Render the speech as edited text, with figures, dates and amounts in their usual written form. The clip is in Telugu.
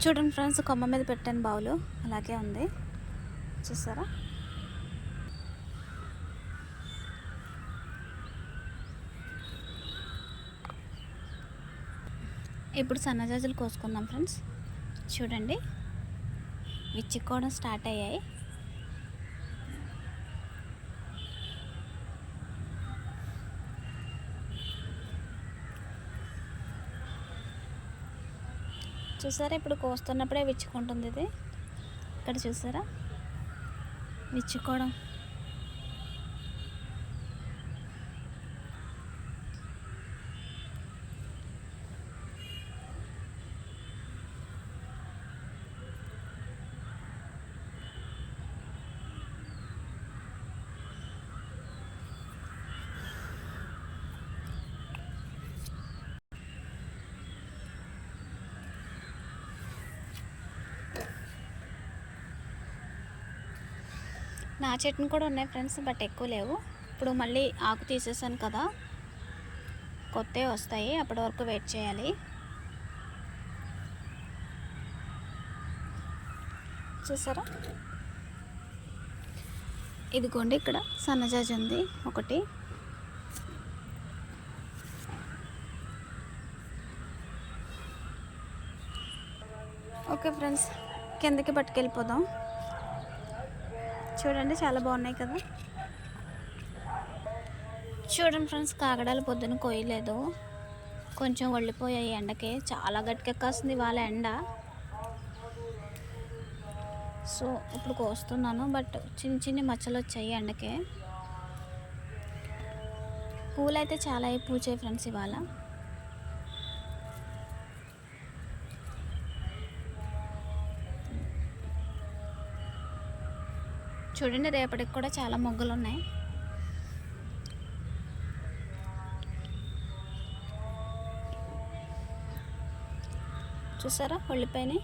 చూడండి ఫ్రెండ్స్, కొమ్మ మీద పెట్టాను బౌలు అలాగే ఉంది చూసారా. ఇప్పుడు సన్నజాజులు కోసుకుందాం ఫ్రెండ్స్. చూడండి విచ్చుకోవడం స్టార్ట్ అయ్యాయి. చూసారా, ఇప్పుడు కోస్తున్నప్పుడే విచ్చుకుంటుంది ఇది. ఇక్కడ చూసారా విచ్చుకోవడం. నా చెట్టును కూడా ఉన్నాయి ఫ్రెండ్స్, బట్ ఎక్కువ లేవు. ఇప్పుడు మళ్ళీ ఆకు తీసేసాను కదా, కొత్తవి వస్తాయి, అప్పటి వరకు వెయిట్ చేయాలి. చూసారా, ఇదిగోండి ఇక్కడ సన్నజాజి ఉంది ఒకటి. ఓకే ఫ్రెండ్స్, కిందకి పట్టుకెళ్ళిపోదాం. చూడండి చాలా బాగున్నాయి కదా. చూడండి ఫ్రెండ్స్, కాగడాలు పొద్దున కోయలేదు, కొంచెం ఒళ్ళిపోయాయి ఎండకి. చాలా గట్టిగా కాస్తుంది వాళ్ళ ఎండ. సో ఇప్పుడు కోస్తున్నాను, బట్ చిన్న చిన్న మచ్చలు వచ్చాయి ఎండకి. పూలు అయితే చాలా పూచాయి ఫ్రెండ్స్ ఇవాళ. చూడండి, రేపటికి కూడా చాలా మొగ్గలు ఉన్నాయి. చూసారా ఒళ్ళిపోయినాయి.